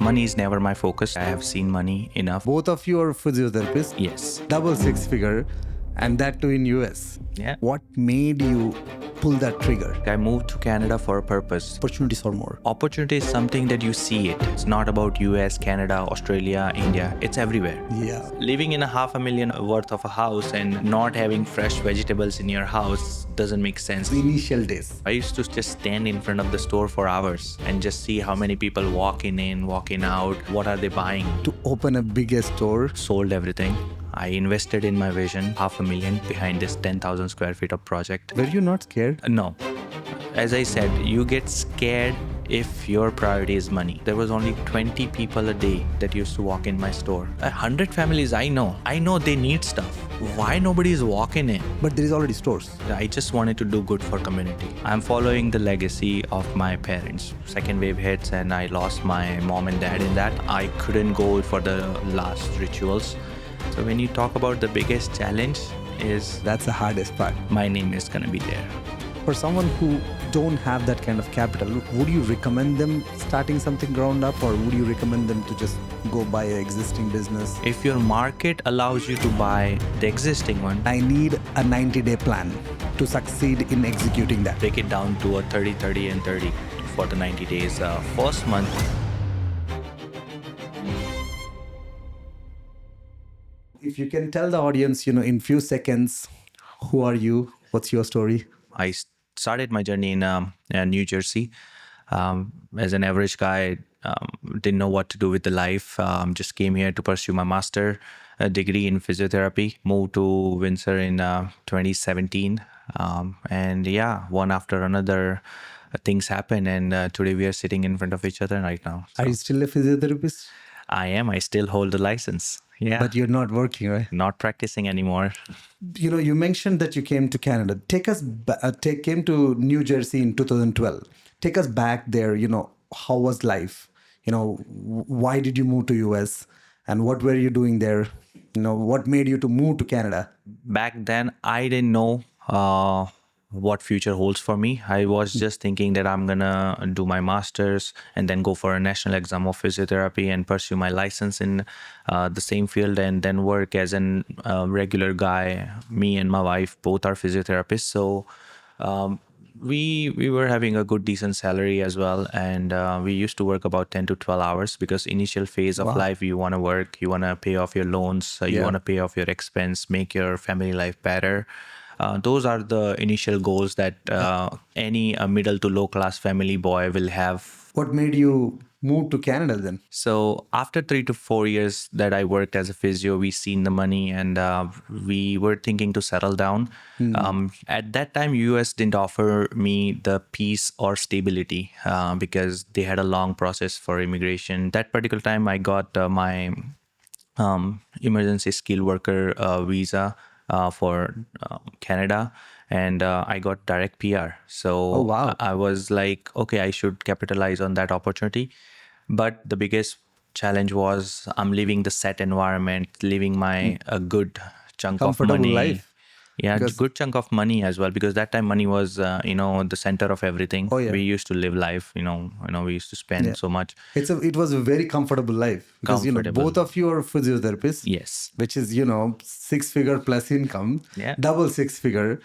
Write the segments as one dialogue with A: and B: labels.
A: Money is never my focus. I have seen money enough.
B: Both of you are physiotherapists.
A: Yes.
B: Double six figure, and that too in US.
A: Yeah.
B: What made you pull that trigger?
A: I moved to Canada for a purpose.
B: Opportunities or more.
A: Opportunity is something that you see it. It's not about US, Canada, Australia, India. It's everywhere.
B: Yeah.
A: Living in a $500,000 worth of a house and not having fresh vegetables in your house doesn't make sense.
B: The initial days.
A: I used to just stand in front of the store for hours and just see how many people walking in, walking out, what are they buying.
B: To open a bigger store.
A: Sold everything. I invested in my vision, $500,000 behind this 10,000 square feet of project.
B: Were you not scared?
A: No. As I said, you get scared if your priority is money. There was only 20 people a day that used to walk in my store. 100 families I know they need stuff. Why nobody is walking in?
B: But there is already stores.
A: I just wanted to do good for community. I'm following the legacy of my parents. Second wave hits and I lost my mom and dad in that. I couldn't go for the last rituals. So when you talk about the biggest challenge is
B: That's the hardest part.
A: my name is gonna be there.
B: For someone who don't have that kind of capital, would you recommend them starting something ground up, or would you recommend them to just go buy an existing business?
A: If your market allows you to buy the existing one,
B: I need a 90-day plan to succeed in executing that.
A: break it down to a 30, 30 and 30 for the 90 days. First month,
B: If you can tell the audience, in few seconds, who are you? What's your story?
A: I started my journey in New Jersey. As an average guy, didn't know what to do with the life. Just came here to pursue my master degree in physiotherapy. Moved to Windsor in 2017. And yeah, one after another, things happen. And today we are sitting in front of each other right now. So
B: Are you still a physiotherapist?
A: I am. I still hold the license. Yeah.
B: But you're not working, right?
A: Not practicing anymore.
B: You mentioned that you came to Canada. Came to New Jersey in 2012. Take us back there. How was life? Why did you move to US? And what were you doing there? What made you to move to Canada?
A: Back then, I didn't know what future holds for me. I was just thinking that I'm gonna do my master's and then go for a national exam of physiotherapy and pursue my license in the same field and then work as a regular guy. Me and my wife both are physiotherapists, so we were having a good decent salary as well, and we used to work about 10 to 12 hours because initial phase of life, you want to work, you want to pay off your loans, you want to pay off your expense, make your family life better. Those are the initial goals that any middle to low class family boy will have.
B: What made you move to Canada then?
A: So after 3 to 4 years that I worked as a physio, we seen the money and we were thinking to settle down. At that time, US didn't offer me the peace or stability because they had a long process for immigration. That particular time, I got my emergency skilled worker visa for Canada, and I got direct PR. So
B: Oh, wow.
A: I was like, okay, I should capitalize on that opportunity. But the biggest challenge was I'm leaving the set environment, leaving my a good chunk
B: Comfortable
A: of money.
B: life.
A: Yeah,
B: Because-
A: good chunk of money as well, because that time money was, the center of everything.
B: Oh, yeah.
A: We used to live life, we used to spend so much.
B: It was a very comfortable life because
A: Comfortable.
B: both of you are physiotherapists.
A: Yes.
B: Which is 6-figure plus income.
A: Yeah.
B: Double 6-figure,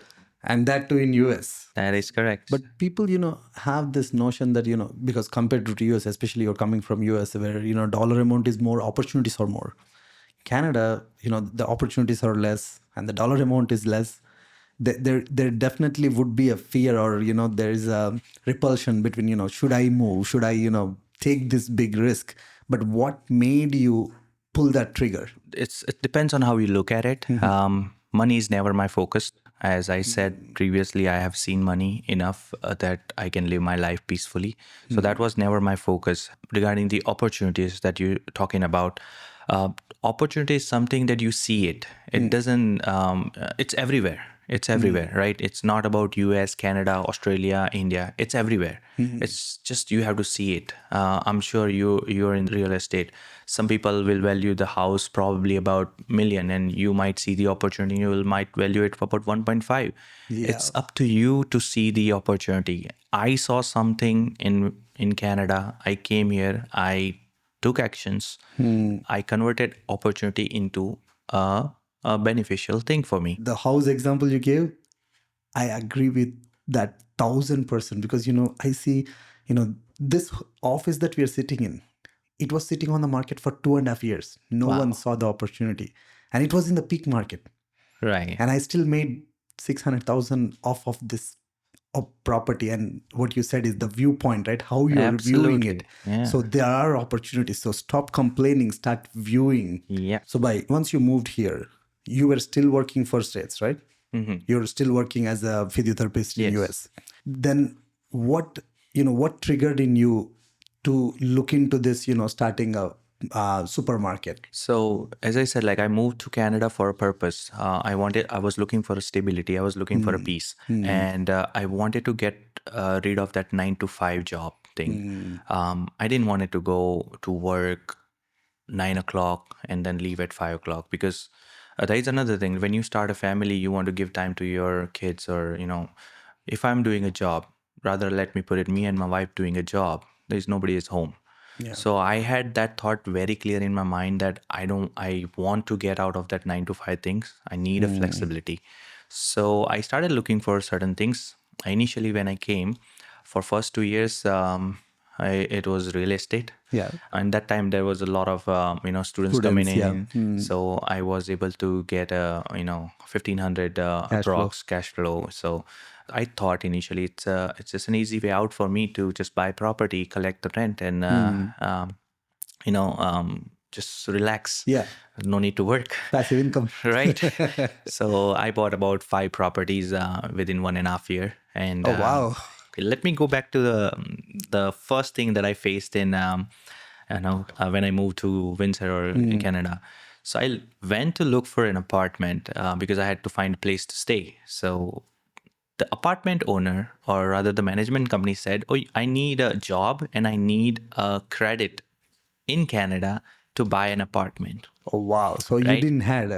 B: and that too in US.
A: That is correct.
B: But people, have this notion that, because compared to US, especially you're coming from US where, dollar amount is more, opportunities are more. Canada, the opportunities are less and the dollar amount is less. There definitely would be a fear or, there is a repulsion between, should I move? Should I, take this big risk? But what made you pull that trigger?
A: It depends on how you look at it. Money is never my focus. As I said previously, I have seen money enough that I can live my life peacefully. So that was never my focus. Regarding the opportunities that you're talking about, opportunity is something that you see it. It doesn't, it's everywhere. It's everywhere, right? It's not about US, Canada, Australia, India. It's everywhere. It's just you have to see it. I'm sure you're in real estate. Some people will value the house probably about million, and you might see the opportunity. Might value it for about 1.5.
B: Yeah.
A: It's up to you to see the opportunity. I saw something in Canada. I came here. I took actions, I converted opportunity into a beneficial thing for me.
B: The house example you gave, I agree with that 1000%, because I see, this office that we are sitting in, it was sitting on the market for 2.5 years. No one
A: Wow.
B: saw the opportunity, and it was in the peak market,
A: Right.
B: and I still made 600,000 off of this property. And what you said is the viewpoint, right? How you're viewing it.
A: Absolutely. Yeah.
B: So there are opportunities. So stop complaining, start viewing.
A: Yeah.
B: So once you moved here, you were still working for States, right? You're still working as a physiotherapist in
A: Yes.
B: US. Then what triggered in you to look into this, starting a supermarket?
A: So as I said, like I moved to Canada for a purpose. I was looking for a stability. I was looking for a peace, and I wanted to get rid of that 9 to 5 job thing. I didn't want it to go to work 9 o'clock and then leave at 5 o'clock, because that is another thing. When you start a family, you want to give time to your kids, or if I'm doing a job, rather let me put it, me and my wife doing a job. There's nobody is home. So I had that thought very clear in my mind that I want to get out of that 9 to 5 things. I need a flexibility. So I started looking for certain things. Initially, when I came, for first 2 years, it was real estate.
B: Yeah.
A: And that time there was a lot of students coming
B: Students,
A: in. So I was able to get a 1,500
B: Cash flow.
A: approx cash flow. So I thought initially it's just an easy way out for me to just buy property, collect the rent, and just relax.
B: Yeah.
A: No need to work.
B: Passive income.
A: Right. So I bought about 5 properties within 1.5 year. And
B: Oh, wow.
A: okay, let me go back to the first thing that I faced in when I moved to Windsor or in Canada. So I went to look for an apartment because I had to find a place to stay. So the apartment owner, or rather the management company, said, "Oh, I need a job and I need a credit in Canada to buy an apartment."
B: Oh, wow. So you
A: Right.
B: didn't had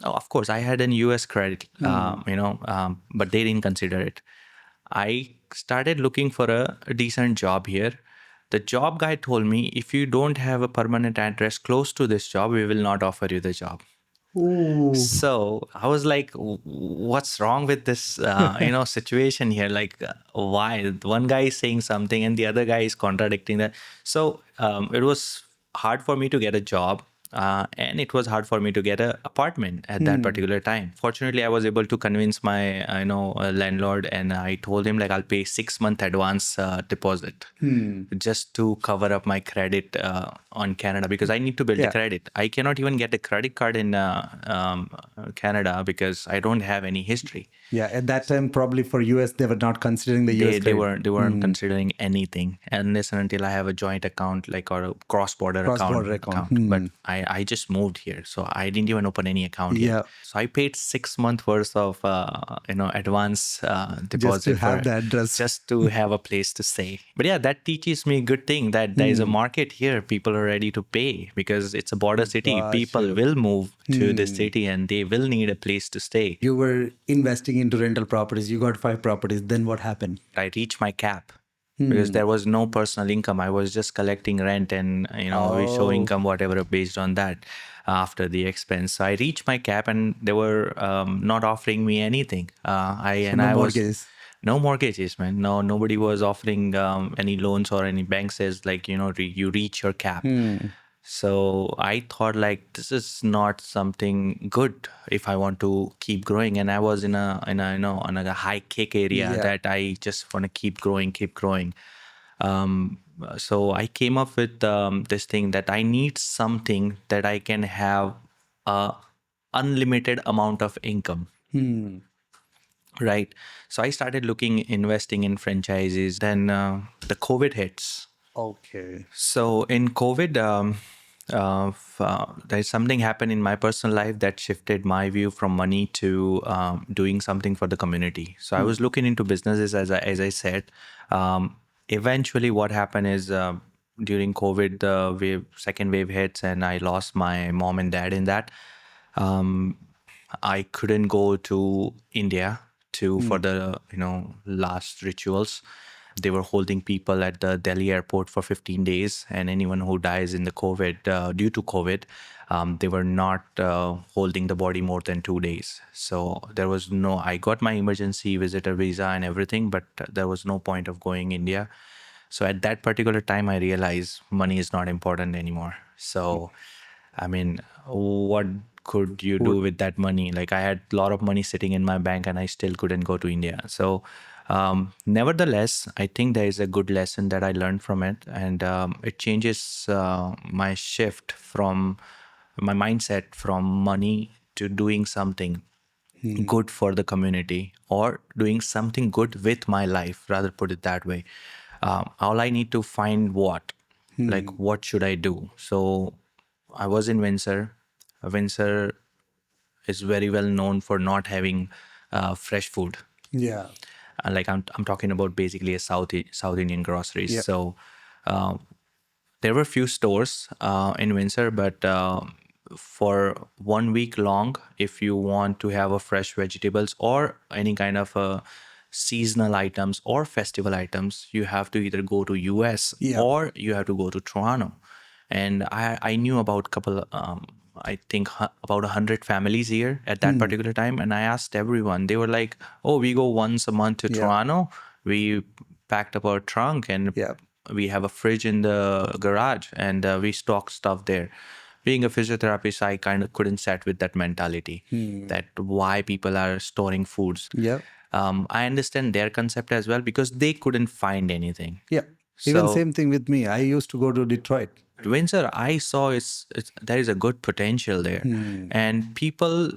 A: Oh, of course, I had an US credit, but they didn't consider it. I started looking for a decent job here. The job guy told me, if you don't have a permanent address close to this job, we will not offer you the job.
B: Ooh.
A: So I was like, what's wrong with this, situation here? Like, why? One guy is saying something and the other guy is contradicting that. So it was hard for me to get a job. And it was hard for me to get an apartment at that particular time. Fortunately, I was able to convince my, landlord, and I told him like I'll pay 6 month advance deposit just to cover up my credit on Canada, because I need to build a credit. I cannot even get a credit card in Canada because I don't have any history.
B: Yeah, at that time, probably for US, they were not considering the US
A: They
B: credit.
A: weren't considering anything unless and until I have a joint account, like, or a cross-border
B: Cross-border account.
A: But I just moved here, so I didn't even open any account
B: Yeah.
A: yet. So I paid 6 month worth of advance deposit
B: Just to have the address.
A: just to have a place to stay. But yeah, that teaches me a good thing, that there is a market here. People are ready to pay because it's a border city.
B: Got
A: People
B: you.
A: will move to this city and they will need a place to stay.
B: You were investing into rental properties. You got 5 properties. Then what happened?
A: I reached my cap because there was no personal income. I was just collecting rent and we show income, whatever, based on that after the expense. So I reached my cap and they were not offering me anything.
B: No mortgages.
A: No mortgages, man. No, nobody was offering any loans, or any bank says like, you reach your cap. So I thought like, this is not something good if I want to keep growing. And I was in a on a high kick area that I just want to keep growing. So I came up with this thing that I need something that I can have a unlimited amount of income. Right. So I started investing in franchises. Then the COVID hits.
B: Okay.
A: So in COVID, there's something happened in my personal life that shifted my view from money to doing something for the community. So I was looking into businesses, as I said. Eventually, what happened is during COVID, the second wave hits, and I lost my mom and dad in that. I couldn't go to India for the last rituals. They were holding people at the Delhi airport for 15 days, and anyone who dies in the COVID due to COVID, they were not holding the body more than 2 days. So there was no. I got my emergency visitor visa and everything, but there was no point of going India. So at that particular time, I realized money is not important anymore. So, I mean, what could you do with that money? Like I had a lot of money sitting in my bank and I still couldn't go to India. So, nevertheless, I think there is a good lesson that I learned from it. And it changes my shift from my mindset from money to doing something good for the community or doing something good with my life, rather put it that way. All I need to find like what should I do? So I was in Windsor. Windsor is very well known for not having fresh food.
B: Yeah.
A: Like I'm talking about basically a South Indian groceries.
B: Yeah.
A: So there were few stores in Windsor, but for 1 week long, if you want to have a fresh vegetables or any kind of seasonal items or festival items, you have to either go to US
B: Yeah.
A: or you have to go to Toronto. And I knew about couple, I think about 100 families here at that particular time. And I asked everyone, they were like, oh, we go once a month to
B: Yeah.
A: Toronto. We packed up our trunk and
B: Yeah.
A: we have a fridge in the garage and we stock stuff there. Being a physiotherapist, I kind of couldn't sat with that mentality that why people are storing foods.
B: Yeah.
A: I understand their concept as well because they couldn't find anything.
B: Yeah. Even
A: So
B: same thing with me. I used to go to Detroit.
A: Windsor, I saw there is a good potential there, and people,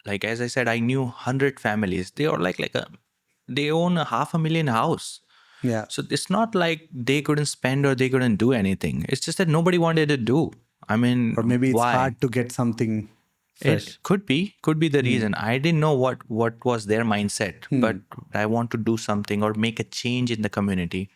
A: like as I said, I knew 100 families. They are they own a 500,000 house.
B: Yeah.
A: So it's not like they couldn't spend or they couldn't do anything. It's just that nobody wanted to do. I mean,
B: Or maybe it's
A: why?
B: hard to get something fresh.
A: It could be the reason. I didn't know what was their mindset, but I want to do something or make a change in the community.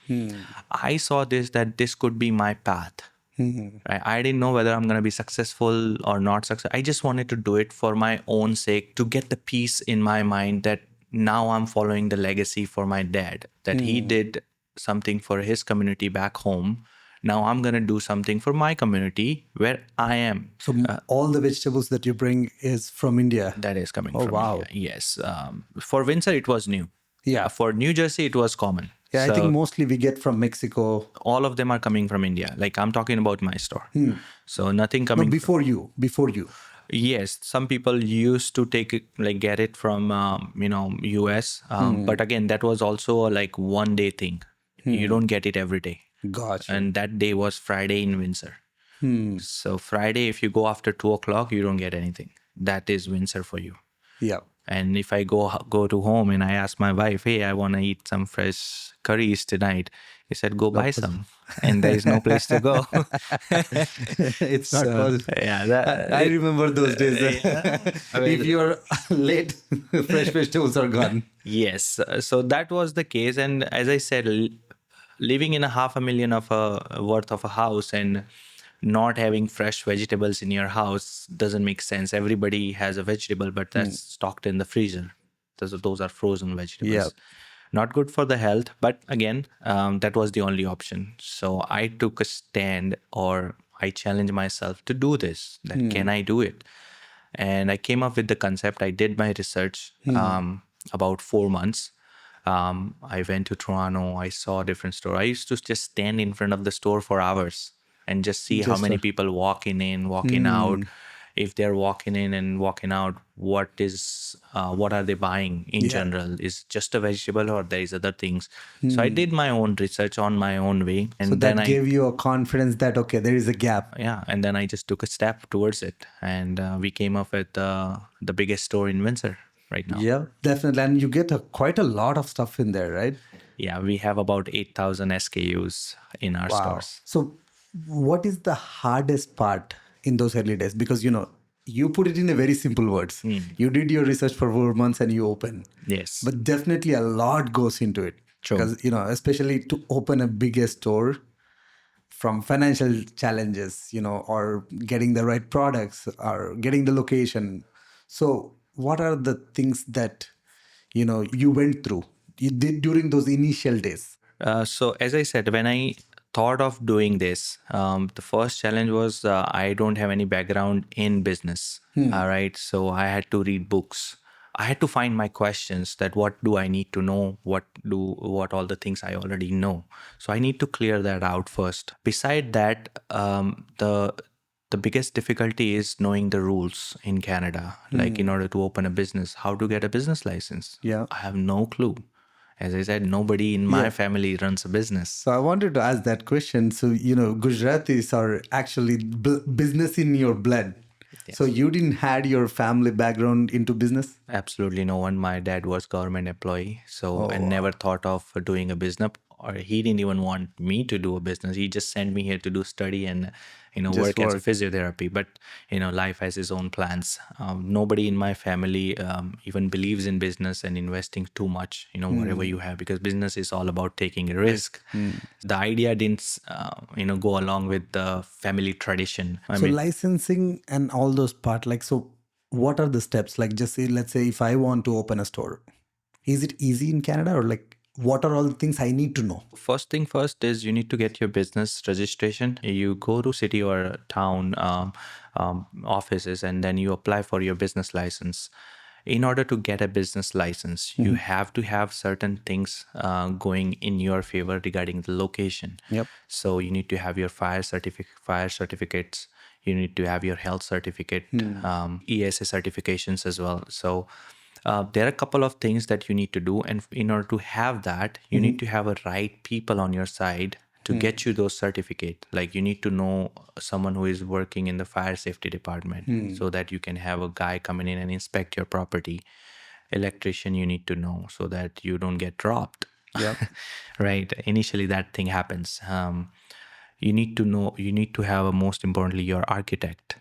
A: I saw that this could be my path. Right? I didn't know whether I'm going to be successful or not successful. I just wanted to do it for my own sake to get the peace in my mind that now I'm following the legacy for my dad, that he did something for his community back home. Now I'm going to do something for my community where I am.
B: So all the vegetables that you bring is from India.
A: That is coming
B: Oh,
A: from
B: wow.
A: India. Yes. For Windsor, it was new.
B: Yeah.
A: For New Jersey, it was common.
B: Yeah, I
A: So
B: think mostly we get from Mexico.
A: all of them are coming from India. Like I'm talking about my store. So nothing
B: No,
A: coming.
B: before you.
A: Yes, some people used to take it, like get it from US, but again, that was also a like 1 day thing. You don't get it every day,
B: Gotcha.
A: and that day was Friday in Windsor. So Friday, if you go after 2 o'clock, you don't get anything. That is Windsor for you.
B: Yeah.
A: And if I go to home and I ask my wife, hey, I want to eat some fresh curries tonight, he said, go buy some. And there is no place to go.
B: It's not possible.
A: Yeah,
B: I remember those days. If you're late, fresh vegetables are gone.
A: Yes. So that was the case. And as I said, living in a 500,000 of a worth of a house and not having fresh vegetables in your house doesn't make sense. Everybody has a vegetable, but that's stocked in the freezer. Those are frozen vegetables.
B: Yeah.
A: Not good for the health, but again, that was the only option. So I took a stand, or I challenged myself to do this. That can I do it? And I came up with the concept. I did my research about 4 months. I went to Toronto. I saw a different store. I used to just stand in front of the store for hours and just see how many people walking in, walking out. If they're walking in and walking out, what are they buying in general? Is just a vegetable or there is other things? So I did my own research on my own way, and
B: So
A: then
B: that gave you a confidence that, okay, there is a gap.
A: and then I just took a step towards it, and we came up with the biggest store in Windsor right now.
B: Yeah, definitely. And you get quite a lot of stuff in there, right?
A: Yeah, we have about 8,000 SKUs in our stores.
B: So what is the hardest part in those early days? Because, you put it in a very simple words. You did your research for 4 months and you open.
A: Yes.
B: But definitely a lot goes into it.
A: True.
B: Because, especially to open a bigger store, from financial challenges, or getting the right products or getting the location. So what are the things that, you went through? You did during those initial days?
A: So as I said, when I thought of doing this, the first challenge was I don't have any background in business. All right, so I had to read books. I had to find my questions, that what do I need to know, what all the things I already know. So I need to clear that out first. Beside that, the biggest difficulty is knowing the rules in Canada. Like in order to open a business, how to get a business license.
B: Yeah.
A: I have no clue. As I said, nobody in my
B: Yeah.
A: family runs a business.
B: So I wanted to ask that question. So, Gujaratis are actually business in your blood. So you didn't had your family background into business?
A: Absolutely no one. My dad was government employee, so I
B: Oh,
A: never thought of doing a business, or he didn't even want me to do a business. He just sent me here to do study and
B: just
A: work as a
B: work.
A: physiotherapy. But life has its own plans. Nobody in my family even believes in business and investing too much. Whatever you have, because business is all about taking a risk. The idea didn't go along with the family tradition. I
B: So
A: mean,
B: licensing and all those part, like, so what are the steps? Like, just say, let's say if I want to open a store, is it easy in Canada, or like, what are all the things I need to know?
A: first thing first is you need to get your business registration. You go to city or town offices, and then you apply for your business license. In order to get a business license, you have to have certain things going in your favor regarding the location.
B: Yep.
A: So you need to have your fire certificates. You need to have your health certificate, ESA certifications as well. So there are a couple of things that you need to do, and in order to have that, you need to have a right people on your side to get you those certificate. Like you need to know someone who is working in the fire safety department, so that you can have a guy coming in and inspect your property. Electrician you need to know, so that you don't get dropped.
B: Yep.
A: Right, initially that thing happens. You need to have, most importantly, your architect,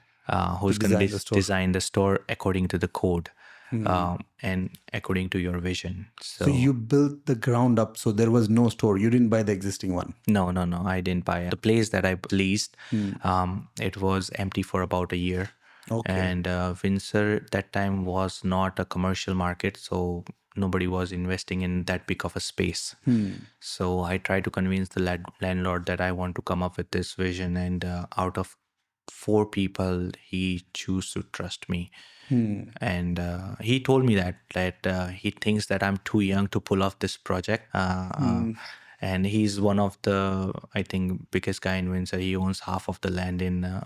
A: who's going
B: design
A: to
B: the store.
A: design the store according to the code, and according to your vision.
B: So you built the ground up. So there was no store. You didn't buy the existing one.
A: No, I didn't buy it. The place that I leased, it was empty for about a year.
B: Okay.
A: And Windsor that time was not a commercial market, so nobody was investing in that big of a space. So I tried to convince the landlord that I want to come up with this vision, and out of 4 people, he chose to trust me. And he told me that he thinks that I'm too young to pull off this project. And he's one of the, I think, biggest guy in Windsor. He owns half of the land in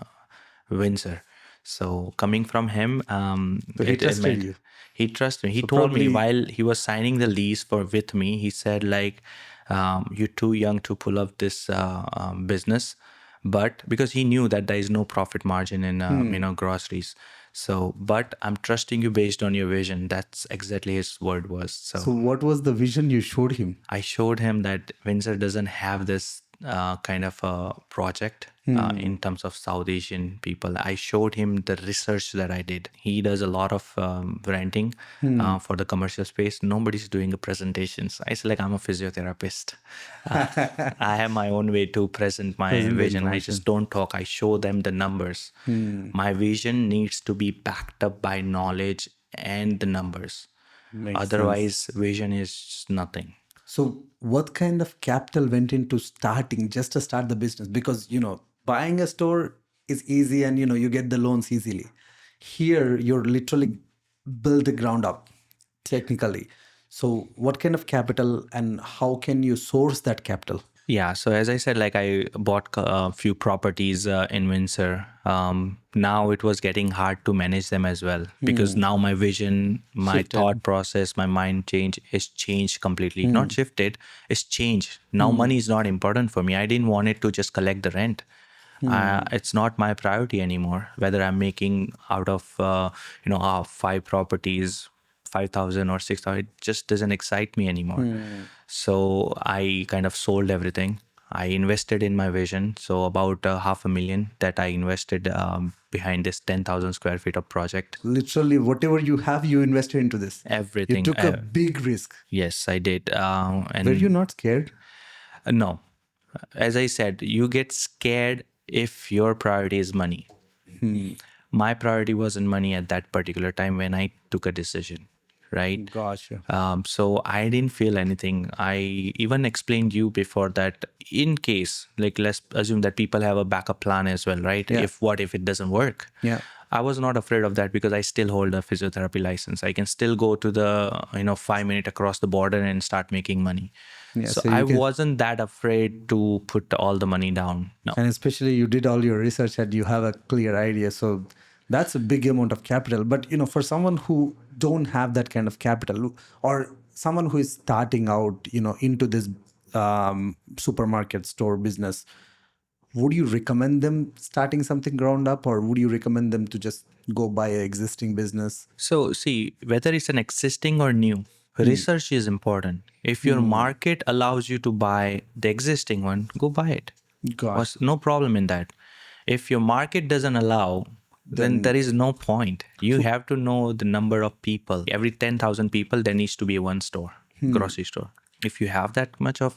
A: Windsor. So coming from him,
B: So he trusted you.
A: he trusted me. He
B: So
A: told me
B: probably-
A: while he was signing the lease for with me, he said like, "You're too young to pull up this business," but because he knew that there is no profit margin in groceries. So, but I'm trusting you based on your vision. That's exactly his word was.
B: So what was the vision you showed him?
A: I showed him that Windsor doesn't have this kind of a project in terms of South Asian people. I showed him the research that I did. He does a lot of renting for the commercial space. Nobody's doing the presentations. I said, like, I'm a physiotherapist. I have my own way to present my
B: Present the
A: vision. I
B: information.
A: just don't talk. I show them the numbers. My vision needs to be backed up by knowledge and the numbers.
B: Makes
A: Otherwise, vision is just nothing.
B: So what kind of capital went into starting, just to start the business? Because, buying a store is easy and, you get the loans easily. Here, you're literally build the ground up technically. So what kind of capital and how can you source that capital?
A: Yeah, so as I said, like I bought a few properties in Windsor. Now it was getting hard to manage them as well, because now my vision, my
B: Shifted.
A: thought process, my mind change is changed completely. Not shifted, it's changed. Now money is not important for me. I didn't want it to just collect the rent. It's not my priority anymore. Whether I'm making out of 5 properties 5,000 or 6,000, it just doesn't excite me anymore. So I kind of sold everything. I invested in my vision. So about $500,000 that I invested behind this 10,000 square feet of project.
B: Literally, whatever you have, you invested into this.
A: Everything.
B: You took a big risk.
A: Yes, I did. And
B: Were you not scared?
A: No. As I said, you get scared if your priority is money. My priority wasn't money at that particular time when I took a decision. right?
B: Gotcha.
A: So I didn't feel anything. I even explained you before that in case, like let's assume that people have a backup plan as well, right?
B: Yeah.
A: If what if it doesn't work?
B: Yeah.
A: I was not afraid of that because I still hold a physiotherapy license. I can still go to the 5 minute across the border and start making money.
B: Yeah.
A: So
B: So
A: I
B: you can,
A: wasn't that afraid to put all the money down. No.
B: and especially you did all your research and you have a clear idea. So that's a big amount of capital. But for someone who don't have that kind of capital, or someone who is starting out, into this supermarket store business, would you recommend them starting something ground up, or would you recommend them to just go buy an existing business?
A: So, see, whether it's an existing or new, research is important. If your market allows you to buy the existing one, go buy it.
B: Got
A: Was no problem in that. If your market doesn't allow, then there
B: then
A: is no point. You have to know the number of people. Every 10,000 people, there needs to be one store, grocery store. If you have that much of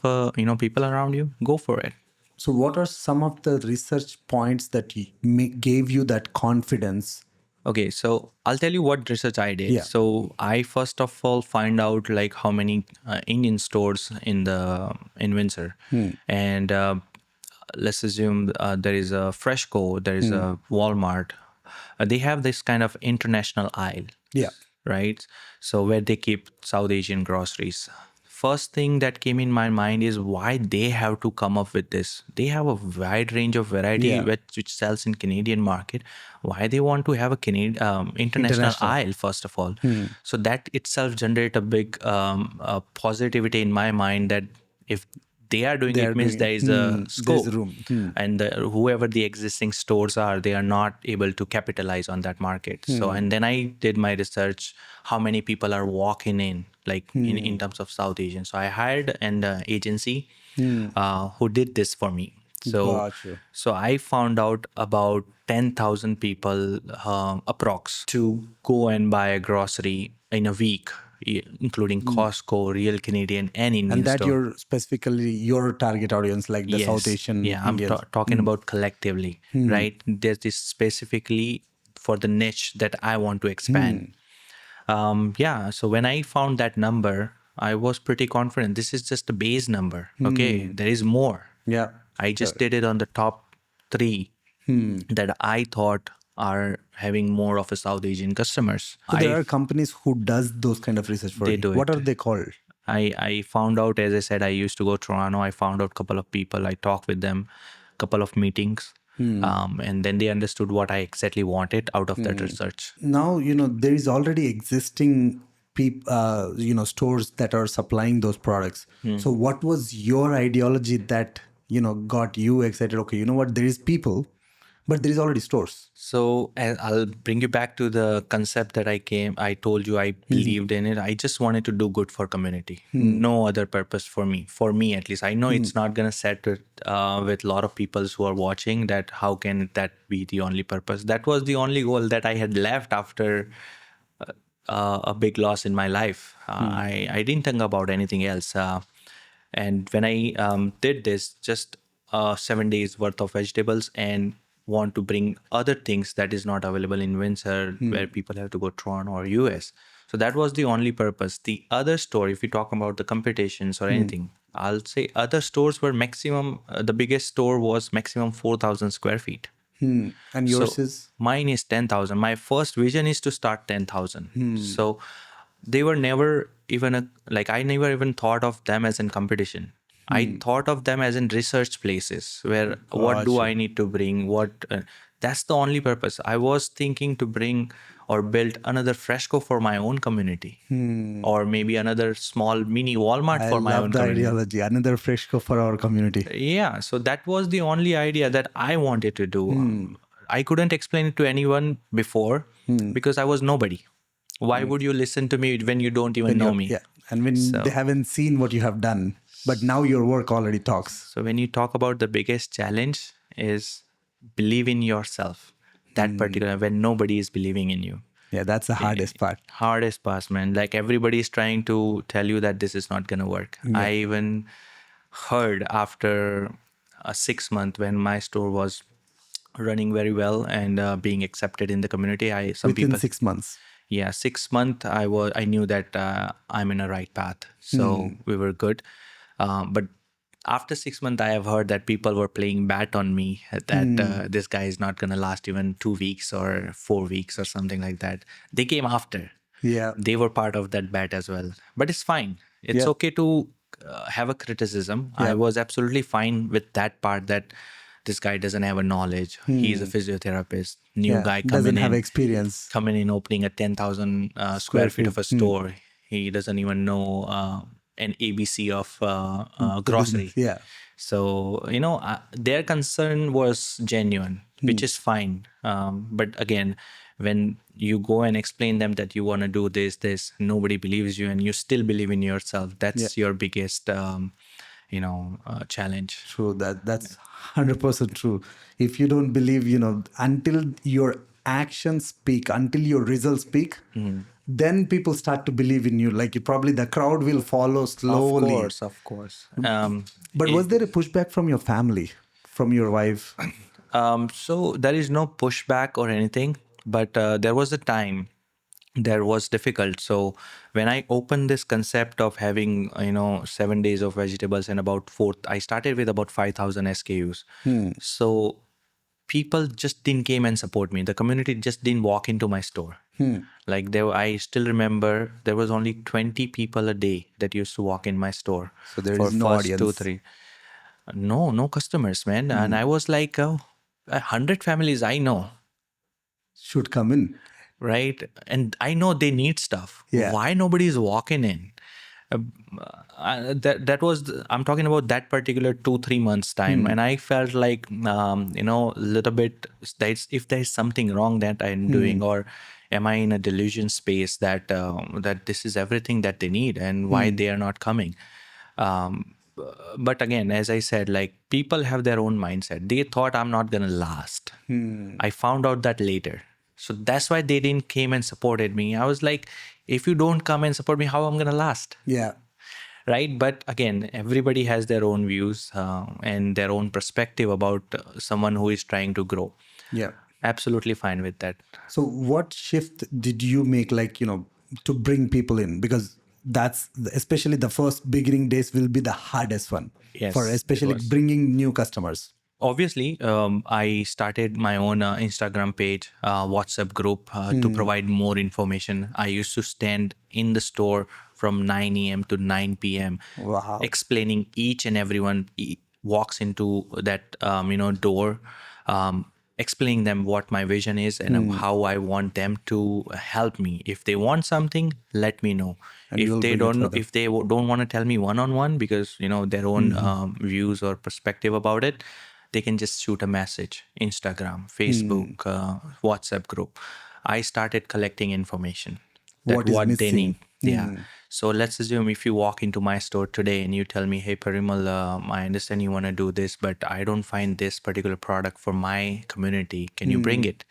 A: people around you, go for it.
B: so what are some of the research points that gave you that confidence?
A: Okay, so I'll tell you what research I did.
B: Yeah.
A: So I first of all find out like how many Indian stores in Windsor, and let's assume there is a Freshco, there is a Walmart. They have this kind of international aisle,
B: Yeah.
A: right? So where they keep South Asian groceries. First thing that came in my mind is why they have to come up with this. They have a wide range of variety
B: Yeah.
A: which sells in Canadian market. Why they want to have a Canadian international
B: International.
A: aisle first of all? So that itself generate a big positivity in my mind that if they are doing
B: They
A: it
B: are
A: means
B: doing
A: there is a
B: there's
A: scope,
B: room.
A: and whoever the existing stores are, they are not able to capitalize on that market. So and then I did my research, how many people are walking in like in terms of South Asian. So I hired an agency who did this for me. So
B: Gotcha.
A: so I found out about 10,000 people approx to go and buy a grocery in a week, including Costco, Real Canadian, and
B: And
A: Indian
B: that
A: store.
B: you're specifically your target audience, like the South
A: Yes.
B: Asian
A: Yeah, I'm
B: Indians.
A: talking about collectively, right? There's this specifically for the niche that I want to expand. Yeah, so when I found that number, I was pretty confident. This is just a base number. Okay, there is more.
B: Yeah.
A: I just did it on the top three that I thought are having more of a South Asian customers.
B: So there are companies who does those kind of research for
A: They
B: you.
A: do
B: What
A: it.
B: are they called?
A: I found out, as I said, I used to go to Toronto. I found out a couple of people. I talked with them, couple of meetings, and then they understood what I exactly wanted out of that research.
B: Now, there is already existing stores that are supplying those products. So what was your ideology that, got you excited? Okay, you know what? There is people, but there is already stores.
A: So I'll bring you back to the concept that I told you I believed in it. I just wanted to do good for community. No other purpose for me at least. I know it's not going to set it with a lot of people who are watching that how can that be the only purpose. That was the only goal that I had left after a big loss in my life. I didn't think about anything else. And when I did this, just 7 days worth of vegetables and want to bring other things that is not available in Windsor, where people have to go Toronto or US. So that was the only purpose. The other store, if you talk about the competitions or anything, I'll say other stores were maximum, the biggest store was maximum 4,000 square feet.
B: And yours
A: So
B: is?
A: mine is 10,000. My first vision is to start 10,000. So they were never even like I never even thought of them as in competition. I thought of them as in research places where what do
B: Gotcha.
A: I need to bring? That's the only purpose. I was thinking to bring or build another Fresco for my own community, or maybe another small mini Walmart
B: I
A: for my
B: love
A: own
B: the
A: community.
B: ideology. Another Freshco for our community.
A: Yeah, so that was the only idea that I wanted to do. I couldn't explain it to anyone before because I was nobody. Why would you listen to me when you don't even
B: When
A: know
B: you're,
A: me?
B: yeah. And when they
A: So,
B: haven't seen what you have done, but now your work already talks.
A: so when you talk about the biggest challenge is believe in yourself. That particular when nobody is believing in you.
B: Yeah, that's the hardest part.
A: Hardest part, man. Like everybody is trying to tell you that this is not gonna work.
B: Yeah.
A: I even heard after a 6 month when my store was running very well and being accepted in the community. Some
B: Within
A: people,
B: 6 months.
A: Yeah, 6 month I knew that I'm in a right path, so we were good. But after 6 months, I have heard that people were playing bat on me, that this guy is not going to last even 2 weeks or 4 weeks or something like that. They came after.
B: Yeah.
A: They were part of that bat as well. But it's fine. It's
B: Yeah.
A: okay to have a criticism. I
B: Yeah.
A: was absolutely fine with that part, that this guy doesn't have a knowledge. He's a physiotherapist, new
B: Yeah.
A: guy
B: Doesn't have experience.
A: coming in, opening a 10,000
B: Square
A: square feet
B: feet.
A: of a store. He doesn't even know an ABC of
B: The business.
A: grocery.
B: Yeah.
A: So, their concern was genuine, which is fine. But again, when you go and explain them that you want to do this, nobody believes you and you still believe in yourself.
B: Yeah.
A: That's your biggest, challenge.
B: True. That's 100% true. If you don't believe, until your actions speak, until your results speak, then people start to believe in you. Like probably the crowd will follow slowly.
A: Of course.
B: But was there a pushback from your family, from your wife?
A: So there is no pushback or anything, but there was a time that was difficult. So when I opened this concept of having 7 days of vegetables and about four, I started with about 5,000 SKUs. So people just didn't came and support me. The community just didn't walk into my store. Like I still remember there was only 20 people a day that used to walk in my store
B: So there
A: for
B: is no
A: first two,
B: audience.
A: three. No customers, man. And I was like, 100 families I know,
B: Should come in.
A: right? And I know they need stuff.
B: Yeah.
A: Why nobody is walking in? That was I'm talking about that particular 2-3 months time, and I felt like a little bit. If there's something wrong that I'm doing, or am I in a delusion space that this is everything that they need, and why they are not coming? Um, but again, as I said, like people have their own mindset. They thought I'm not gonna last. I found out that later. So that's why they didn't came and supported me. I was like, if you don't come and support me, how I'm gonna last?
B: Yeah.
A: Right? But again, everybody has their own views and their own perspective about someone who is trying to grow.
B: Yeah.
A: Absolutely fine with that.
B: So what shift did you make, like, to bring people in? Because that's especially the first beginning days will be the hardest one for
A: Yes, it
B: especially
A: was.
B: bringing new customers.
A: Obviously, I started my own Instagram page, WhatsApp group to provide more information. I used to stand in the store from 9 a.m. to 9 p.m.
B: Wow.
A: explaining each and everyone walks into that door, explaining them what my vision is and how I want them to help me. If they want something, let me know.
B: And you'll
A: If they
B: bring it
A: don't,
B: for them.
A: if they don't want to tell me one on one because their own views or perspective about it, they can just shoot a message. Instagram, Facebook, WhatsApp group. I started collecting information that
B: What is
A: what they
B: missing?
A: need. Yeah. So let's assume if you walk into my store today and you tell me, hey, Parimal, I understand you want to do this, but I don't find this particular product for my community. Can you bring it?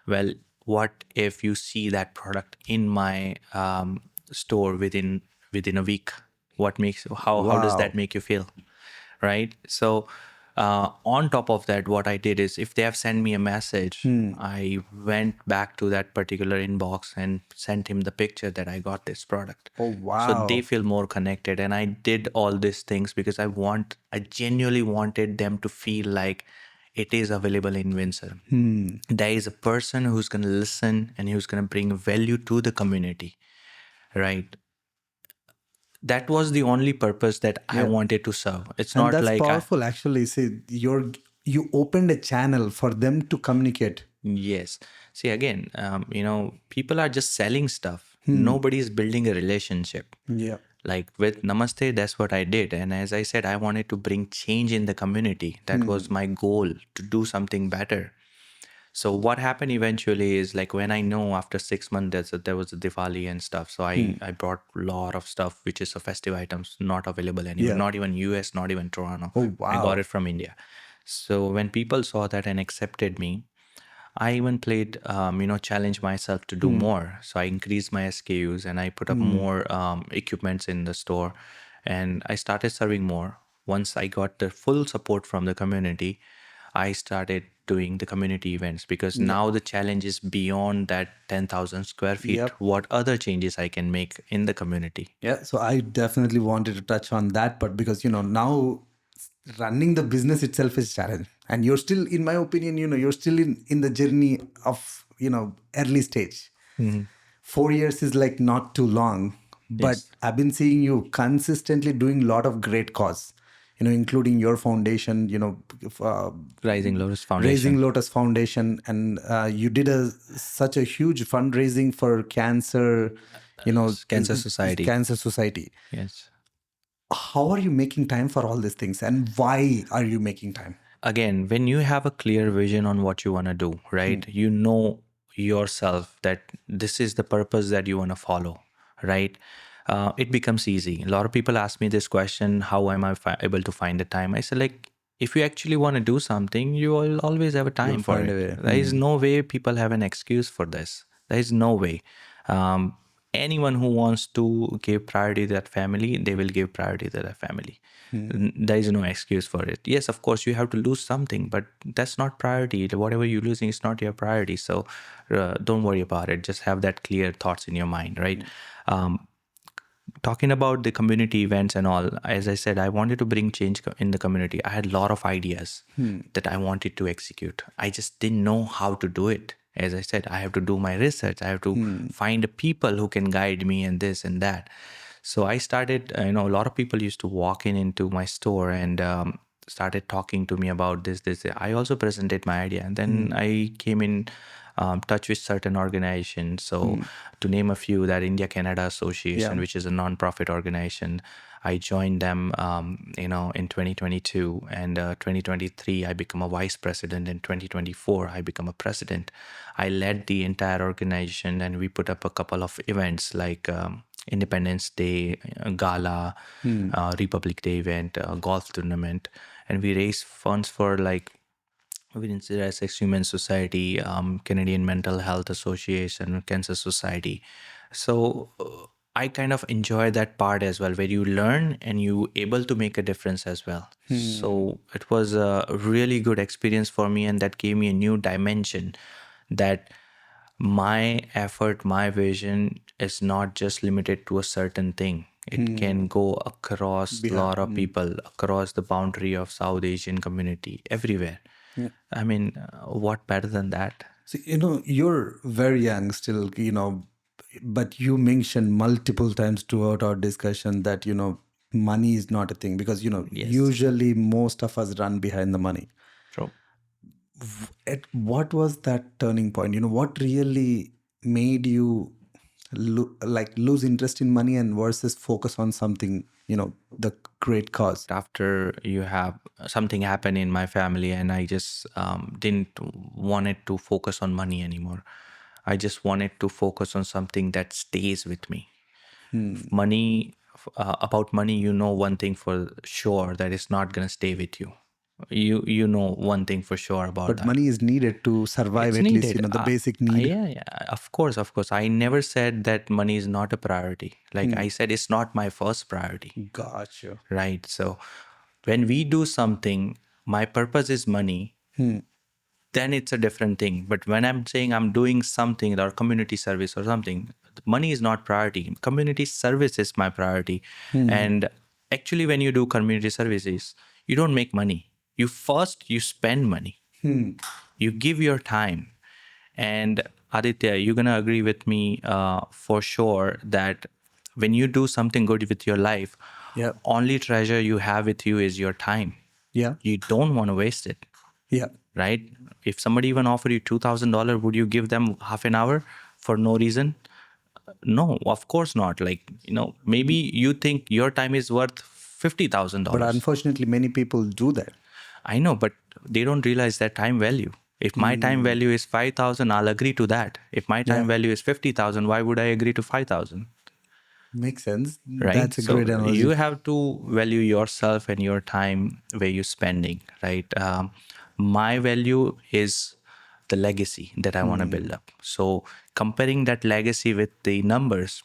A: Well, what if you see that product in my store within a week? How does that
B: Wow.
A: make you feel? Right? So on top of that, what I did is if they have sent me a message, I went back to that particular inbox and sent him the picture that I got this product.
B: Oh,
A: So they
B: wow.
A: feel more connected. And I did all these things because I genuinely wanted them to feel like it is available in Windsor. There is a person who's going to listen and who's going to bring value to the community, right? That was the only purpose that I
B: Yeah.
A: wanted to serve. It's
B: And
A: not
B: that's
A: like
B: powerful, actually. See, you opened a channel for them to communicate.
A: yes. See, again, people are just selling stuff. Nobody is building a relationship.
B: Yeah.
A: Like with Namaste, that's what I did. And as I said, I wanted to bring change in the community. That was my goal, to do something better. So what happened eventually is like when I know after 6 months there was a Diwali and stuff. So I brought a lot of stuff which is a festive items not available anywhere,
B: Yeah.
A: not even US, not even Toronto.
B: Oh,
A: I got
B: wow.
A: it from India. So when people saw that and accepted me, I even played, challenge myself to do more. So I increased my SKUs and I put up more equipments in the store, and I started serving more. Once I got the full support from the community, I started doing the community events, because now the challenge is beyond that 10,000 square feet.
B: Yep.
A: What other changes I can make in the community?
B: Yeah, so I definitely wanted to touch on that part because now running the business itself is challenge, and you're still, in my opinion, you're still in the journey of early stage. 4 years is like not too long, but
A: Yes.
B: I've been seeing you consistently doing a lot of great cause, including your foundation,
A: Rising Lotus
B: Raising
A: Foundation.
B: Lotus Foundation, and you did such a huge fundraising for cancer,
A: Cancer Society.
B: cancer society.
A: Yes.
B: How are you making time for all these things, and why are you making time?
A: Again, when you have a clear vision on what you want to do, right? You know yourself that this is the purpose that you want to follow, right? It becomes easy. A lot of people ask me this question: how am I able to find the time? I say, like, if you actually want to do something, you will always have a
B: You'll
A: time for
B: find a
A: it.
B: way.
A: There is no way people have an excuse for this. There is no way. Um, Anyone who wants to give priority to that family, they will give priority to that family. There is no excuse for it. Yes, of course, you have to lose something, but that's not priority. Whatever you're losing is not your priority. So don't worry about it. Just have that clear thoughts in your mind, right? Talking about the community events and all, as I said, I wanted to bring change in the community. I had a lot of ideas that I wanted to execute. I just didn't know how to do it. As I said, I have to do my research. I have to find people who can guide me and this and that. So I started, a lot of people used to walk into my store and started talking to me about this. I also presented my idea, and then I came in touch with certain organizations. So to name a few, that India-Canada Association,
B: Yeah.
A: which is a non-profit organization, I joined them, in 2022, and 2023 I become a vice president. In 2024 I become a president. I led the entire organization, and we put up a couple of events like Independence Day gala, Republic Day event, golf tournament, and we raised funds for like Windsor Essex Human Society, Canadian Mental Health Association, Cancer Society. So I kind of enjoy that part as well, where you learn and you able to make a difference as well. So it was a really good experience for me, and that gave me a new dimension that my effort, my vision is not just limited to a certain thing. It can go across a lot of people, across the boundary of South Asian community, everywhere. I mean, what better than that?
B: So, you're very young still, but you mentioned multiple times throughout our discussion that, money is not a thing because,
A: Yes.
B: usually most of us run behind the money.
A: True.
B: What was that turning point? What really made you lose interest in money and versus focus on something, the great cause?
A: After you have something happen in my family, and I just didn't want it to focus on money anymore. I just wanted to focus on something that stays with me. Money, about money, you know one thing for sure, that it's not going to stay with you. You know one thing for sure about
B: But
A: that.
B: money is needed to survive,
A: It's
B: at least,
A: needed.
B: the basic need.
A: Yeah, of course, of course. I never said that money is not a priority. Like I said, it's not my first priority,
B: Gotcha.
A: right? So when we do something, my purpose is money, then it's a different thing. But when I'm saying I'm doing something or community service or something, money is not priority. Community service is my priority. And actually, when you do community services, you don't make money. You spend money. You give your time. And Aditya, you're gonna agree with me for sure that when you do something good with your life,
B: Yeah.
A: only treasure you have with you is your time.
B: Yeah.
A: You don't want to waste it,
B: Yeah.
A: right? If somebody even offered you $2,000, would you give them half an hour for no reason? No, of course not. Like, maybe you think your time is worth
B: But
A: $50,000.
B: unfortunately, many people do that.
A: I know, but they don't realize that time value. If my time value is 5,000, I'll agree to that. If my time
B: Yeah.
A: value is 50,000, why would I agree to 5,000?
B: Makes sense.
A: Right?
B: That's a
A: So
B: great
A: you
B: analogy.
A: have to value yourself and your time where you're spending, right? My value is the legacy that I want to build up. So comparing that legacy with the numbers,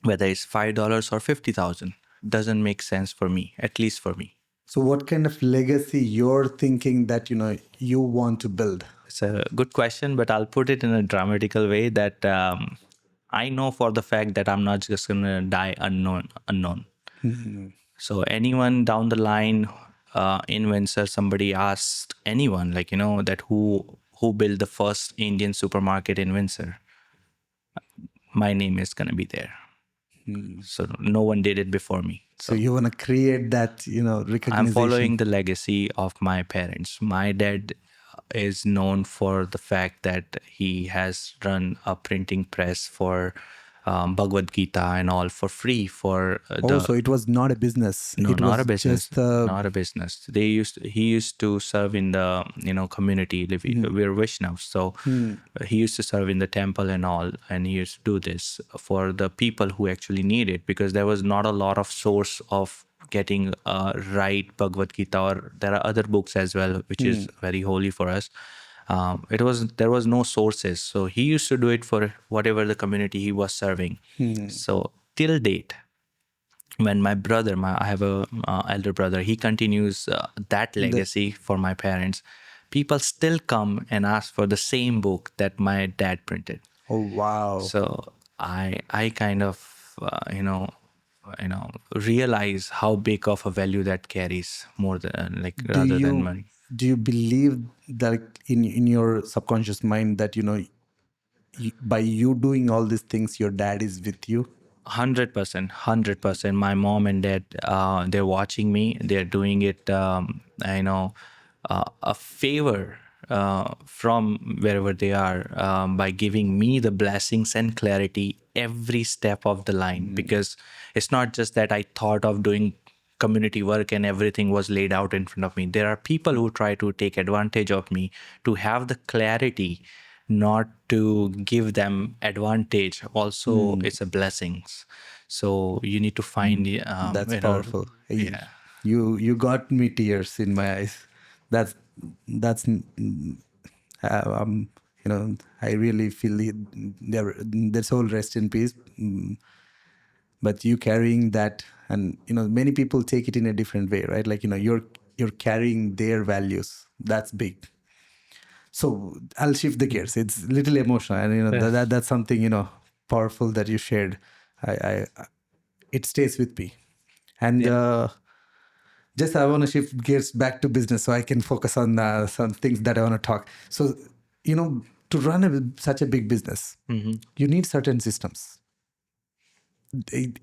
A: whether it's $5 or 50,000, doesn't make sense for me, at least for me.
B: So what kind of legacy you're thinking that, you want to build?
A: It's a good question, but I'll put it in a dramatical way that I know for the fact that I'm not just going to die unknown. So anyone down the line in Windsor, somebody asked anyone, like, that who built the first Indian supermarket in Windsor, my name is going to be there. So no one did it before me.
B: So you want to create that,
A: I'm
B: recognition.
A: following the legacy of my parents. My dad is known for the fact that he has run a printing press for Bhagavad Gita and all for free for
B: Oh, so it was not a business.
A: no,
B: It
A: not a
B: was
A: business,
B: just a
A: not a business. He used to serve in the community. We're Vaishnavs, so he used to serve in the temple and all, and he used to do this for the people who actually need it because there was not a lot of source of getting right Bhagavad Gita, or there are other books as well, which is very holy for us. There was no sources, so he used to do it for whatever the community he was serving. So till date, when my brother, I have a elder brother, he continues that legacy for my parents. People still come and ask for the same book that my dad printed.
B: oh wow.
A: So I kind of realize how big of a value that carries more than rather than money.
B: Do you believe that in your subconscious mind that by you doing all these things, your dad is with you?
A: 100%, 100%. My mom and dad, they're watching me. They're doing it, a favor from wherever they are by giving me the blessings and clarity every step of the line. Because it's not just that I thought of doing community work and everything was laid out in front of me. There are people who try to take advantage of me to have the clarity, not to give them advantage. Also, it's a blessings. So you need to find
B: That's powerful.
A: yeah.
B: You got me tears in my eyes. That's I really feel their soul rest in peace. But you carrying that, and many people take it in a different way, right? Like you're carrying their values. That's big. So I'll shift the gears. It's a little emotional, and that's something powerful that you shared. I it stays with me, and just I want to shift gears back to business so I can focus on some things that I want to talk. So to run such a big business, you need certain systems.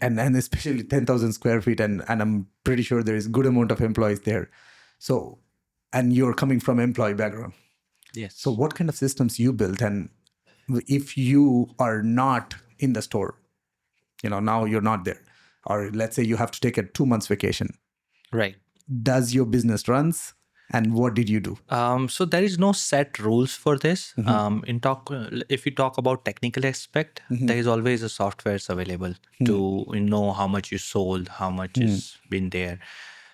B: And especially 10,000 square feet, and I'm pretty sure there is good amount of employees there. So, and you're coming from employee background.
A: Yes.
B: So what kind of systems you built? And if you are not in the store, now you're not there, or let's say you have to take a 2 months vacation.
A: Right.
B: Does your business runs? And what did you do?
A: So there is no set rules for this. If you talk about technical aspect, there is always a softwares available to know how much you sold, how much is been there.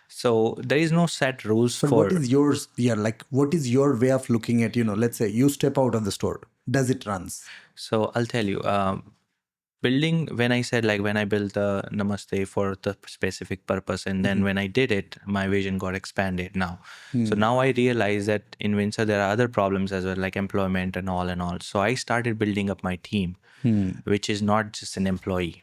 A: So there is no set rules
B: But
A: for.
B: what is yours? Yeah, like what is your way of looking at? Let's say you step out of the store. Does it runs?
A: So I'll tell you. Building, when I said when I built the Namaste for the specific purpose, and then when I did it, my vision got expanded now. So now I realize that in Windsor there are other problems as well, like employment and all and all. So I started building up my team, which is not just an employee,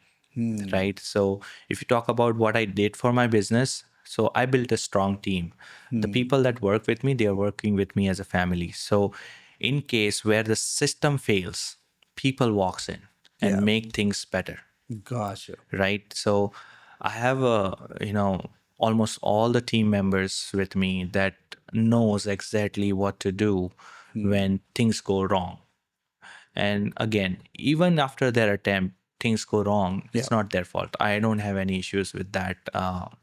A: right? So if you talk about what I did for my business, so I built a strong team. The people that work with me, they are working with me as a family. So in case where the system fails, people walks in and make things better.
B: Gotcha.
A: Right. So I have almost all the team members with me that knows exactly what to do when things go wrong. And again, even after their attempt, things go wrong, it's not their fault. I don't have any issues with that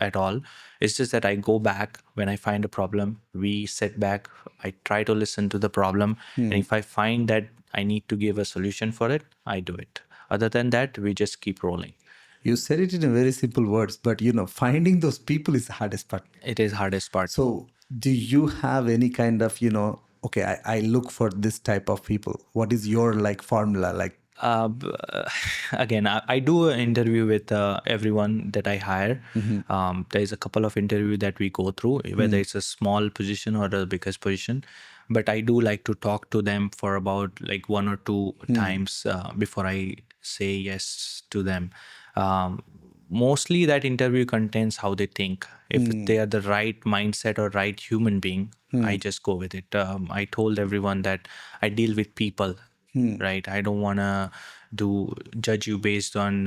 A: at all. It's just that I go back when I find a problem, we sit back, I try to listen to the problem. And if I find that I need to give a solution for it, I do it. Other than that, we just keep rolling.
B: You said it in a very simple words, but finding those people is the hardest part.
A: It is hardest part.
B: So do you have any kind of, okay, I look for this type of people. What is your formula? Like
A: Again, I do an interview with everyone that I hire. There's a couple of interviews that we go through, whether it's a small position or the biggest position. But I do like to talk to them for about like one or two times before I say yes to them. Mostly that interview contains how they think. If they are the right mindset or right human being, I just go with it. I told everyone that I deal with people, right? I don't want to judge you based on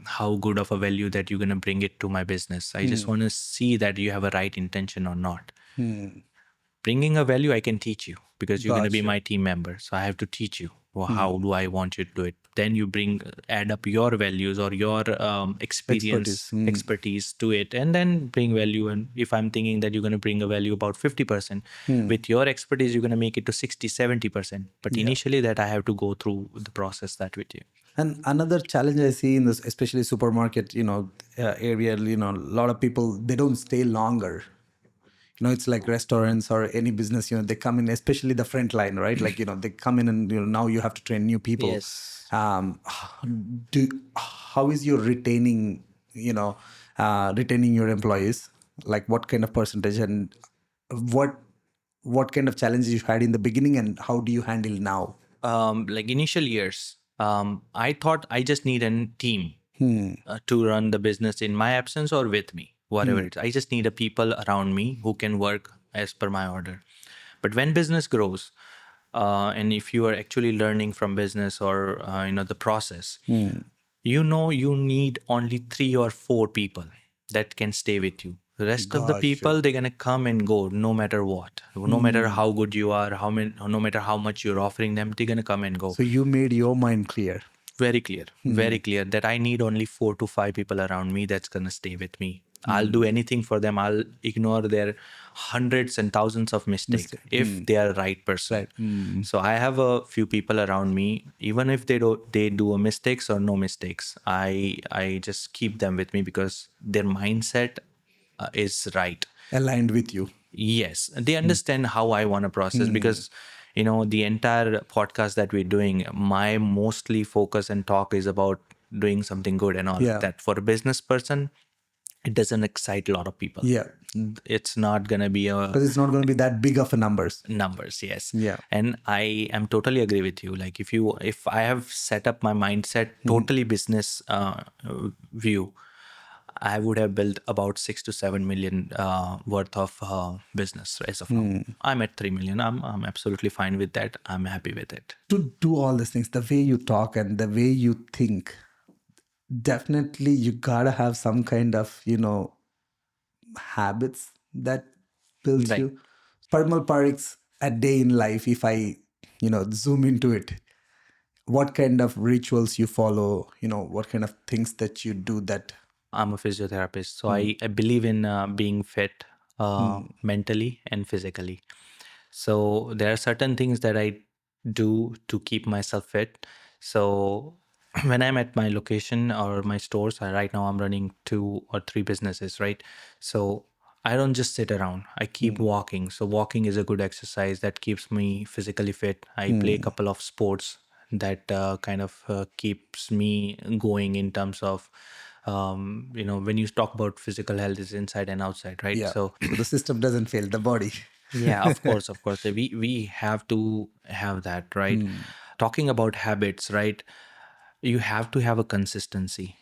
A: how good of a value that you're going to bring it to my business. I just want to see that you have a right intention or not. Bringing a value, I can teach you because you're going to be my team member. So I have to teach you. Well, how do I want you to do it? Then you add up your values or your experience, expertise to it, and then bring value. And if I'm thinking that you're going to bring a value about 50%, with your expertise, you're going to make it to 60, 70%. But initially that I have to go through the process that with you.
B: And another challenge I see in this, especially supermarket, area, a lot of people, they don't stay longer. It's like restaurants or any business, they come in, especially the front line, right? Like, they come in and, now you have to train new people.
A: Yes.
B: How is your retaining your employees? Like what kind of percentage and what kind of challenges you had in the beginning and how do you handle now?
A: Like initial years, I thought I just need a team to run the business in my absence or with me, whatever it is. I just need a people around me who can work as per my order. But when business grows, and if you are actually learning from business or the process, you need only 3 or 4 people that can stay with you. The rest of the people, they're gonna come and go no matter what. No matter how good you are, no matter how much you're offering them, they're gonna come and go.
B: So you made your mind clear.
A: Very clear that I need only 4 to 5 people around me that's gonna stay with me. I'll do anything for them. I'll ignore their hundreds and thousands of mistakes if they are right person.
B: Right.
A: So I have a few people around me, even if they do a mistakes or no mistakes. I just keep them with me because their mindset is right.
B: Aligned with you.
A: Yes, they understand how I want to process because the entire podcast that we're doing, my mostly focus and talk is about doing something good and all that. For a business person, it doesn't excite a lot of people.
B: Yeah.
A: It's not gonna be
B: because it's not going to be that big of a numbers.
A: Yes.
B: Yeah.
A: And I am totally agree with you. Like if I have set up my mindset totally business view, I would have built about 6 to 7 million worth of business as of now. I'm at 3 million. I'm absolutely fine with that. I'm happy with it.
B: To do all these things, the way you talk and the way you think, definitely you gotta have some kind of habits that builds you. Parimal Parikh's A Day in Life, if I zoom into it, what kind of rituals you follow, what kind of things that you do that.
A: I'm a physiotherapist, so I believe in being fit mentally and physically. So there are certain things that I do to keep myself fit. So when I'm at my location or my stores, right now I'm running 2 or 3 businesses, right? So I don't just sit around. I keep walking. So walking is a good exercise that keeps me physically fit. I play a couple of sports that kind of keeps me going in terms of when you talk about physical health is inside and outside, right?
B: Yeah.
A: So
B: the system doesn't fail the body.
A: yeah, of course. We have to have that, right? Talking about habits, right? You have to have a consistency.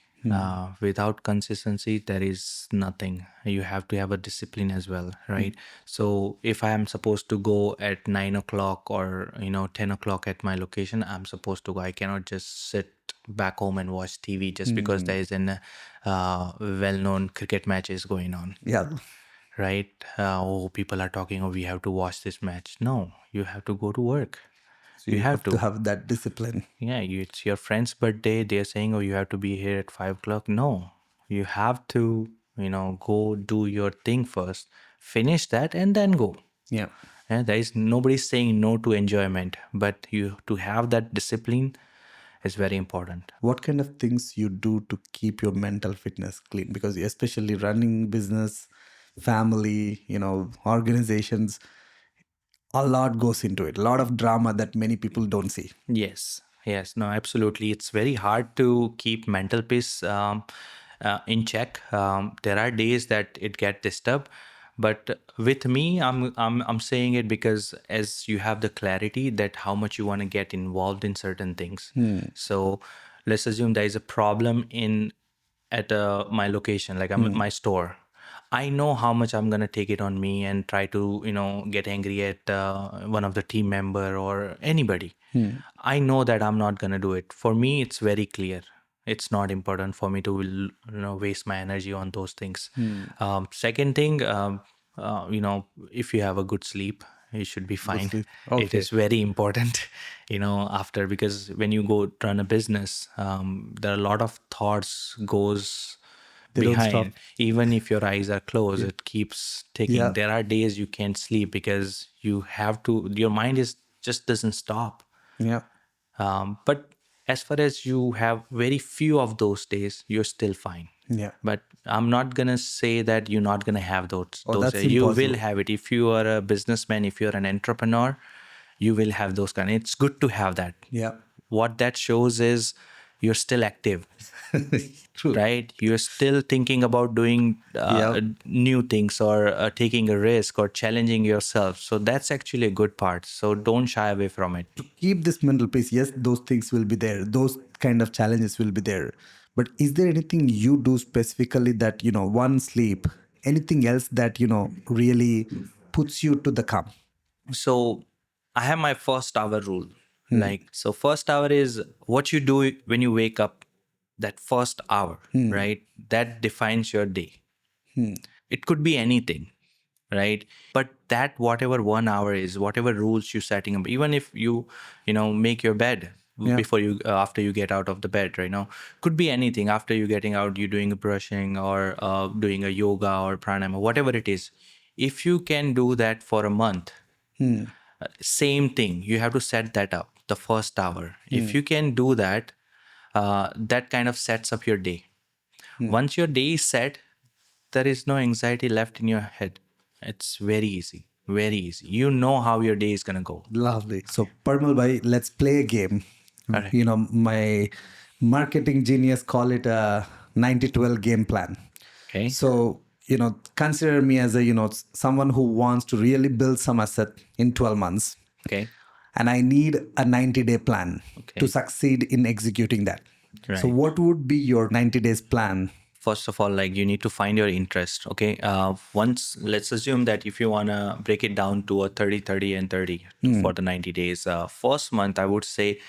A: Without consistency, there is nothing. You have to have a discipline as well, right? So if I am supposed to go at 9 o'clock or 10 o'clock at my location, I'm supposed to go. I cannot just sit back home and watch TV just because there is an well-known cricket match is going on.
B: Yeah.
A: Right? People are talking, we have to watch this match. No, you have to go to work.
B: So you have to have that discipline.
A: Yeah, it's your friend's birthday. They're saying, you have to be here at 5 o'clock. No, you have to, go do your thing first, finish that, and then go.
B: Yeah.
A: And there is nobody's saying no to enjoyment, but to have that discipline is very important.
B: What kind of things you do to keep your mental fitness clean? Because especially running business, family, organizations, a lot goes into it. A lot of drama that many people don't see.
A: Yes. Yes, no, absolutely. It's very hard to keep mental peace in check. There are days that it get disturbed, but with me, I'm saying it because as you have the clarity that how much you want to get involved in certain things. So let's assume there is a problem in at my location, like I'm at my store. I know how much I'm gonna take it on me and try to, get angry at one of the team member or anybody. I know that I'm not gonna do it. For me, it's very clear. It's not important for me to, waste my energy on those things. Second thing, if you have a good sleep, you should be
B: Good
A: fine.
B: sleep.
A: It
B: Okay.
A: is very important, after, because when you go run a business, there are a lot of thoughts goes
B: They don't stop.
A: behind. Even if your eyes are closed,
B: Yeah.
A: it keeps ticking.
B: Yeah.
A: There are days you can't sleep because you have to, your mind is just doesn't stop.
B: Yeah.
A: But as far as you have very few of those days, you're still fine.
B: Yeah.
A: But I'm not gonna say that you're not gonna have those.
B: Oh, that's
A: You will
B: impossible.
A: have it. If you are a businessman, if you're an entrepreneur, you will have those kind. It's good to have that.
B: Yeah.
A: What that shows is you're still active,
B: True.
A: right? You're still thinking about doing
B: Yeah.
A: new things or taking a risk or challenging yourself. So that's actually a good part. So don't shy away from it.
B: Keep this mental peace. Yes, those things will be there. Those kind of challenges will be there. But is there anything you do specifically that, one sleep, anything else that, really puts you to the calm?
A: So I have my first hour rule. Like, so first hour is what you do when you wake up, that first hour, right? That defines your day. It could be anything, right? But that whatever 1 hour is, whatever rules you're setting up, even if you make your bed
B: Yeah.
A: before you after you get out of the bed right now, could be anything. After you getting out, you doing a brushing or doing a yoga or pranayama, whatever it is. If you can do that for a month, same thing, you have to set that up the first hour. If you can do that, that kind of sets up your day. Once your day is set, there is no anxiety left in your head. It's very easy, very easy. You know how your day is going to go.
B: Lovely. So, Parimal bhai, let's play a game.
A: All right.
B: My marketing genius call it a 90-12 game plan.
A: Okay.
B: So, consider me as a, someone who wants to really build some asset in 12 months.
A: Okay.
B: And I need a 90-day plan
A: Okay.
B: to succeed in executing that. So,
A: Right.
B: what would be your 90 days plan?
A: First of all, like, you need to find your interest. Okay. Once, let's assume that if you want to break it down to a 30, 30, and 30 for the 90 days, first month, I would say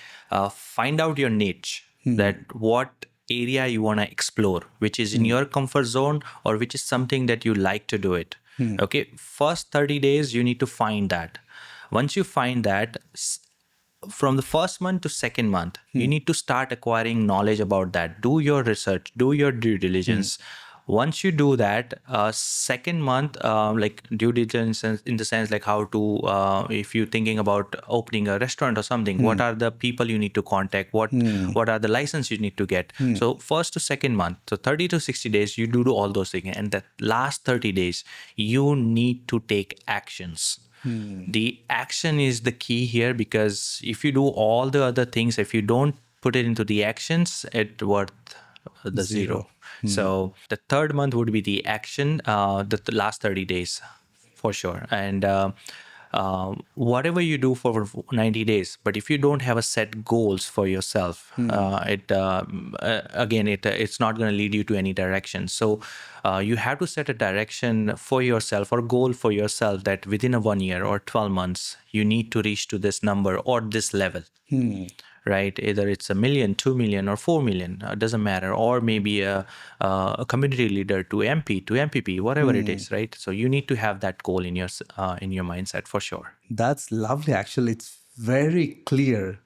A: find out your niche, that what area you want to explore, which is in your comfort zone or which is something that you like to do it. Okay. First 30 days, you need to find that. Once you find that, from the first month to second month, you need to start acquiring knowledge about that. Do your research, do your due diligence. Once you do that, second month, like due diligence in the sense like how to, if you're thinking about opening a restaurant or something, what are the people you need to contact? What are the license you need to get? So first to second month, so 30 to 60 days, you do all those things, and the last 30 days, you need to take actions. The action is the key here, because if you do all the other things, if you don't put it into the actions, it worth the zero. So the third month would be the action, the last 30 days for sure. And whatever you do for 90 days, but if you don't have a set goals for yourself, it's not going to lead you to any direction. So you have to set a direction for yourself or goal for yourself, that within a 1 year or 12 months you need to reach to this number or this level. Right? Either it's 1 million, 2 million, or 4 million, doesn't matter. Or maybe a community leader to MP, to MPP, whatever it is, right? So you need to have that goal in your mindset for sure.
B: That's lovely. Actually, it's very clear.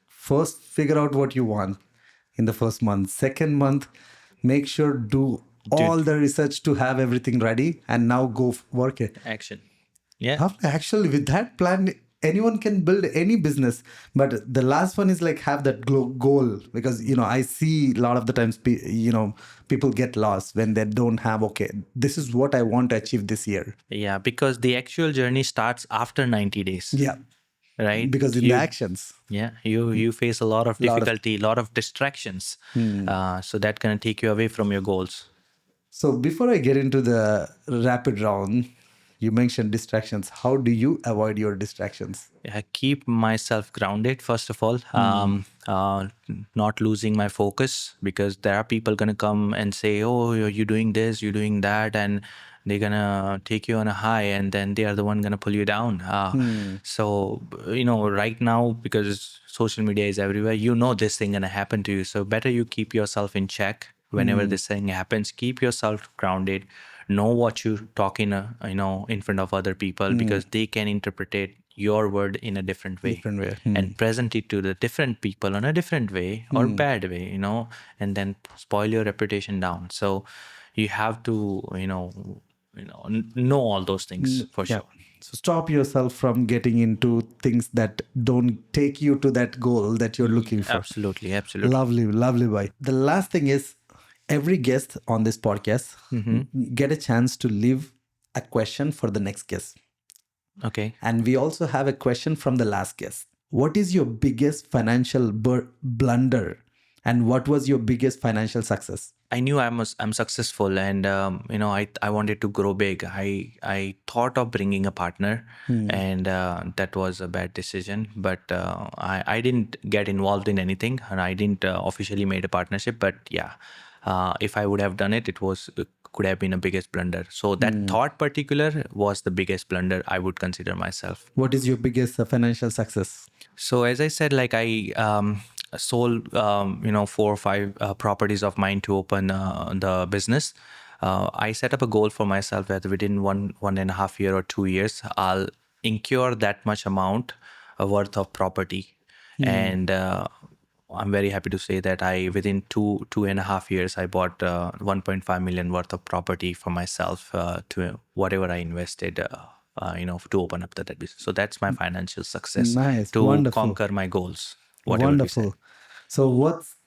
B: First, figure out what you want in the first month. Second month, make sure do all the research to have everything ready, and now go work it.
A: Action. Yeah.
B: Lovely. Actually, with that plan, anyone can build any business. But the last one is like have that goal, because I see a lot of the times people get lost when they don't have, okay, this is what I want to achieve this year.
A: Yeah, because the actual journey starts after 90 days.
B: Yeah.
A: right?
B: Because in the actions.
A: Yeah, you face a lot of difficulty, a lot of distractions. So that can take you away from your goals.
B: So before I get into the rapid round, you mentioned distractions. How do you avoid your distractions?
A: I keep myself grounded, first of all, not losing my focus, because there are people going to come and say, oh, you're doing this, you're doing that, and they're going to take you on a high, and then they are the one going to pull you down. So, right now, because social media is everywhere, this thing going to happen to you. So better you keep yourself in check. Whenever this thing happens, keep yourself grounded. Know what you're talking, in front of other people, because they can interpret your word in a different way,
B: Different way.
A: and present it to the different people in a different way or bad way, and then spoil your reputation down. So you have to, know all those things for
B: Yeah.
A: sure.
B: So stop yourself from getting into things that don't take you to that goal that you're looking for.
A: Absolutely, absolutely.
B: Lovely, lovely, bhai. The last thing is every guest on this podcast get a chance to leave a question for the next guest.
A: Okay.
B: And we also have a question from the last guest. What is your biggest financial blunder? And what was your biggest financial success?
A: I knew I'm successful, and I wanted to grow big. I thought of bringing a partner, and that was a bad decision. But I didn't get involved in anything, and I didn't officially made a partnership. But yeah, if I would have done it, could have been a biggest blunder. So that thought particular was the biggest blunder I would consider myself.
B: What is your biggest financial success?
A: So as I said, like I sold 4 or 5 properties of mine to open the business. I set up a goal for myself that within 1.5 year or 2 years, I'll incur that much amount worth of property. And I'm very happy to say that within 2.5 years, I bought 1.5 million worth of property for myself to whatever I invested. To open up that business. So that's my financial success.
B: Nice,
A: To
B: wonderful.
A: conquer my goals. Whatever we said.
B: Wonderful. So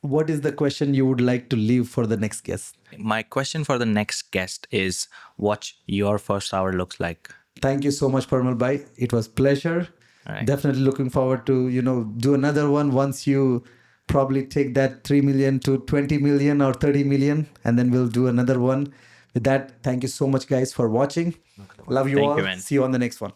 B: what is the question you would like to leave for the next guest?
A: My question for the next guest is, what your first hour looks like.
B: Thank you so much, Parimal Bhai. It was pleasure.
A: Right.
B: Definitely looking forward to, do another one once you probably take that 3 million to 20 million or 30 million, and then we'll do another one. With that, thank you so much, guys, for watching. Love you
A: Thank
B: all.
A: you, man.
B: See you on the next one.